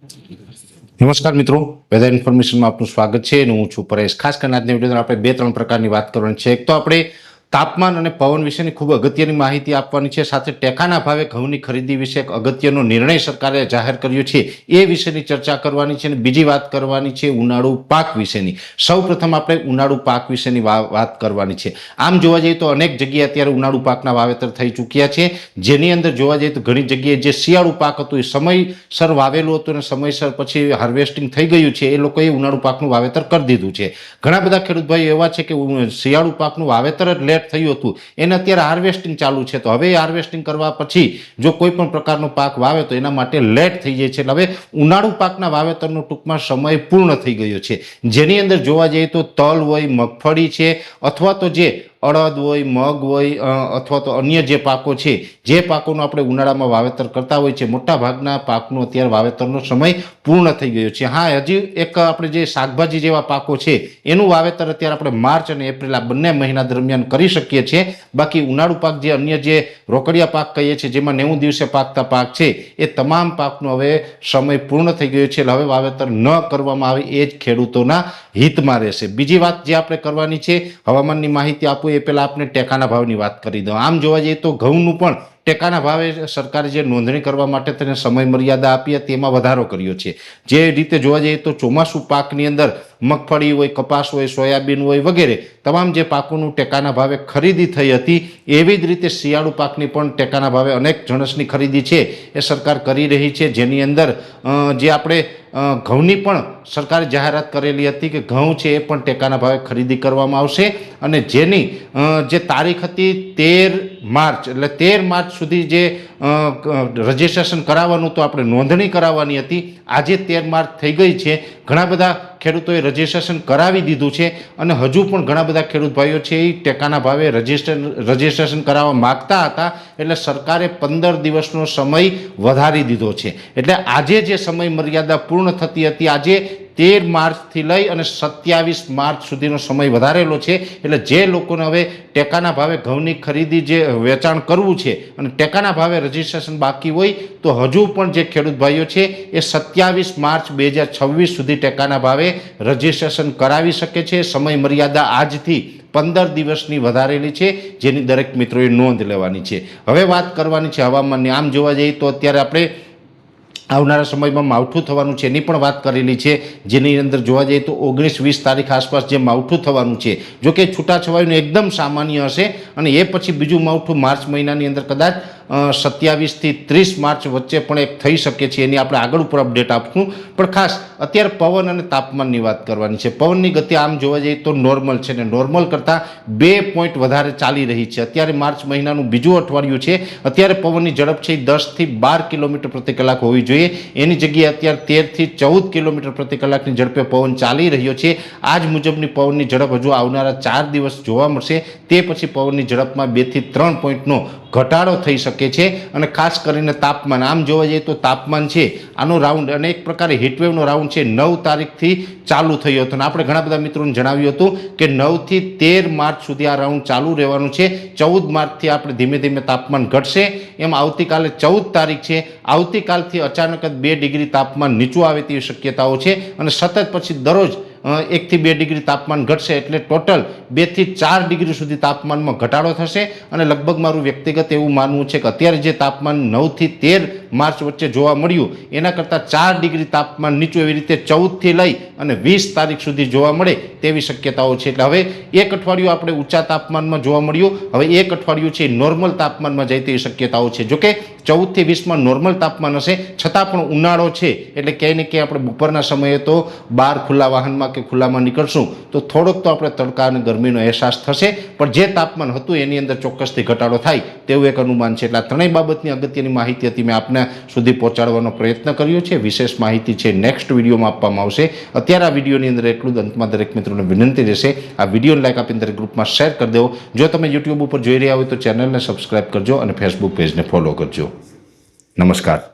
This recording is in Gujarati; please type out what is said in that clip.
નમસ્કાર મિત્રો, વેધર ઇન્ફોર્મેશનમાં આપનું સ્વાગત છે અને હું છું પરેશ. ખાસ કરીને આજની વિડીયોમાં આપણે બે ત્રણ પ્રકારની વાત કરવાની છે. એક તો આપણે તાપમાન અને પવન વિશેની ખૂબ અગત્યની માહિતી આપવાની છે, સાથે ટેકાના ભાવે ઘઉંની ખરીદી વિશે એક અગત્યનો નિર્ણય સરકારે જાહેર કર્યો છે એ વિશેની ચર્ચા કરવાની છે. અને બીજી વાત કરવાની છે ઉનાળુ પાક વિશેની. સૌપ્રથમ આપણે ઉનાળુ પાક વિશેની વાત કરવાની છે. આમ જોવા જઈએ તો અનેક જગ્યાએ અત્યારે ઉનાળુ પાકના વાવેતર થઈ ચૂક્યા છે, જેની અંદર જોવા જઈએ તો ઘણી જગ્યાએ જે શિયાળુ પાક હતું એ સમયસર વાવેલું હતું અને સમયસર પછી હાર્વેસ્ટિંગ થઈ ગયું છે, એ લોકોએ ઉનાળુ પાકનું વાવેતર કરી દીધું છે. ઘણા બધા ખેડૂત ભાઈઓ એવા છે કે શિયાળુ પાકનું વાવેતર જ લેટ થયું હતું, એને અત્યારે હાર્વેસ્ટિંગ ચાલુ છે, તો હવે હાર્વેસ્ટિંગ કરવા પછી જો કોઈ પણ પ્રકારનો પાક વાવે તો એના માટે લેટ થઈ જાય છે. એટલે હવે ઉનાળુ પાકના વાવેતરનો ટૂંકમાં સમય પૂર્ણ થઈ ગયો છે, જેની અંદર જોવા જઈએ તો તલ હોય, મગફળી છે, અથવા તો જે અડદ હોય, મગ હોય, અથવા તો અન્ય જે પાકો છે, જે પાકોનું આપણે ઉનાળામાં વાવેતર કરતા હોય છે, મોટા ભાગના પાકનો અત્યારે વાવેતરનો સમય પૂર્ણ થઈ ગયો છે. હા, હજી એક આપણે જે શાકભાજી જેવા પાકો છે એનું વાવેતર અત્યારે આપણે માર્ચ અને એપ્રિલ આ બંને મહિના દરમિયાન કરી શકીએ છીએ. બાકી ઉનાળુ પાક જે અન્ય જે રોકડિયા પાક કહીએ છીએ, જેમાં 90 દિવસે પાકતા પાક છે, એ તમામ પાકનો હવે સમય પૂર્ણ થઈ ગયો છે. એટલે હવે વાવેતર ન કરવામાં આવે એ જ ખેડૂતોના હિતમાં રહેશે. બીજી વાત જે આપણે કરવાની છે, હવામાનની માહિતી આપું એ પહેલા આપણે ટેકાના ભાવની વાત કરી દઉં. આમ જોવા જઈએ તો ઘઉંનું પણ ટેકાના ભાવે સરકારે જે નોંધણી કરવા માટે તેને સમય મર્યાદા આપી હતી એમાં વધારો કર્યો છે. જે રીતે જોવા જઈએ તો ચોમાસુ પાકની અંદર મગફળી હોય, કપાસ હોય, સોયાબીન હોય વગેરે તમામ જે પાકોનું ટેકાના ભાવે ખરીદી થઈ હતી, એવી જ રીતે શિયાળુ પાકની પણ ટેકાના ભાવે અનેક જણસની ખરીદી છે એ સરકાર કરી રહી છે. જેની અંદર જે આપણે ઘઉંની પણ સરકારે જાહેરાત કરેલી હતી કે ઘઉં છે એ પણ ટેકાના ભાવે ખરીદી કરવામાં આવશે, અને જેની જે તારીખ હતી 13 માર્ચ, એટલે 13 માર્ચ સુધી જે રજિસ્ટ્રેશન કરાવવાનું તો આપણે નોંધણી કરાવવાની હતી, આજે 13 માર્ચ થઈ ગઈ છે. ઘણા બધા ખેડૂતોએ રજિસ્ટ્રેશન કરાવી દીધું છે અને હજુ પણ ઘણા બધા ખેડૂત ભાઈઓ છે એ ટેકાના ભાવે રજિસ્ટ્રેશન કરાવવા માગતા હતા, એટલે સરકારે 15 દિવસનો સમય વધારી દીધો છે. એટલે આજે જે સમય મર્યાદા પૂર્ણ થતી હતી, આજે 13 માર્ચથી લઈ અને 27 માર્ચ સુધીનો સમય વધારેલો છે. એટલે જે લોકોને હવે ટેકાના ભાવે ઘઉંની ખરીદી જે વેચાણ કરવું છે અને ટેકાના ભાવે રજિસ્ટ્રેશન બાકી હોય તો હજુ પણ જે ખેડૂત ભાઈઓ છે એ 27 માર્ચ 2026 સુધી ટેકાના ભાવે રજિસ્ટ્રેશન કરાવી શકે છે. સમય મર્યાદા આજથી 15 દિવસની વધારેલી છે, જેની દરેક મિત્રોએ નોંધ લેવાની છે. હવે વાત કરવાની છે હવામાનની. આમ જોવા જઈએ તો અત્યારે આપણે આવનારા સમયમાં માવઠું થવાનું છે એની પણ વાત કરેલી છે, જેની અંદર જોવા જઈએ તો 19-20 તારીખ આસપાસ જે માવઠું થવાનું છે, જો કે છૂટાછવાયું એકદમ સામાન્ય હશે, અને એ પછી બીજું માવઠું માર્ચ મહિનાની અંદર કદાચ 27 થી 30 માર્ચ વચ્ચે પણ એક થઈ શકે છે. એની આપણે આગળ ઉપર અપડેટ આપશું. પણ ખાસ અત્યારે પવન અને તાપમાનની વાત કરવાની છે. પવનની ગતિ આમ જોવા જઈએ તો નોર્મલ છે, ને નોર્મલ કરતાં 2 પોઈન્ટ વધારે ચાલી રહી છે. અત્યારે માર્ચ મહિનાનું બીજું અઠવાડિયું છે, અત્યારે પવનની ઝડપ છે 10 થી 12 કિલોમીટર પ્રતિ કલાક હોવી જોઈએ, એની જગ્યાએ અત્યારે 13 થી 14 કિલોમીટર પ્રતિ કલાકની ઝડપે પવન ચાલી રહ્યો છે. આ જ મુજબની પવનની ઝડપ હજુ આવનારા 4 દિવસ જોવા મળશે. તે પછી પવનની ઝડપમાં 2 થી 3 પોઈન્ટનો ઘટાડો થઈ શકે છે. અને ખાસ કરીને તાપમાન, આમ જોવા જઈએ તો તાપમાન છે આનો રાઉન્ડ અને એક પ્રકારે હીટવેવનો રાઉન્ડ છે 9 તારીખથી ચાલુ થયો હતો, અને આપણે ઘણા બધા મિત્રોને જણાવ્યું હતું કે 9 થી 13 માર્ચ સુધી આ રાઉન્ડ ચાલુ રહેવાનું છે. 14 માર્ચથી આપણે ધીમે ધીમે તાપમાન ઘટશે. એમ આવતીકાલે 14 તારીખ છે, આવતીકાલથી અચાનક જ 2 ડિગ્રી તાપમાન નીચું આવે તેવી શક્યતાઓ છે, અને સતત પછી દરરોજ 1 થી 2 ડિગ્રી તાપમાન ઘટશે. એટલે ટોટલ 2 થી 4 ડિગ્રી સુધી તાપમાનમાં ઘટાડો થશે. અને લગભગ મારું વ્યક્તિગત એવું માનવું છે કે અત્યારે જે તાપમાન 9 થી 13 માર્ચ વચ્ચે જોવા મળ્યું એના કરતાં 4 ડિગ્રી તાપમાન નીચું એવી રીતે 14 થી લઈ અને 20 તારીખ સુધી જોવા મળે તેવી શક્યતાઓ છે. એટલે હવે એક અઠવાડિયું આપણે ઊંચા તાપમાનમાં જોવા મળ્યું, હવે એક અઠવાડિયું છે નોર્મલ તાપમાનમાં જાય તેવી શક્યતાઓ છે. જોકે 14 થી 20માં નોર્મલ તાપમાન હશે, છતાં પણ ઉનાળો છે, એટલે ક્યાંય ને ક્યાંય આપણે બપોરના સમયે તો બહાર ખુલ્લા વાહનમાં કે ખુલ્લામાં નીકળશું તો થોડોક તો આપણે તડકા અને ગરમીનો અહેસાસ થશે, પણ જે તાપમાન હતું એની અંદર ચોક્કસથી ઘટાડો થાય તેવું એક અનુમાન છે. એટલે આ ત્રણેય બાબતની અગત્યની માહિતી હતી, મેં આપને સુધી પહોંચાડવાનો પ્રયત્ન કર્યો છે. વિશેષ માહિતી છે નેક્સ્ટ વિડીયોમાં આપવામાં આવશે. અત્યારે આ વિડીયોની અંદર એટલું જ. અંતમાં દરેક મિત્રોને વિનંતી રહેશે આ વિડીયોને લાઈક આપીને દરેક ગ્રુપમાં શેર કરી દેવો. જો તમે યુટ્યુબ ઉપર જોઈ રહ્યા હોય તો ચેનલને સબસ્ક્રાઈબ કરજો અને ફેસબુક પેજને ફોલો કરજો. નમસ્કાર.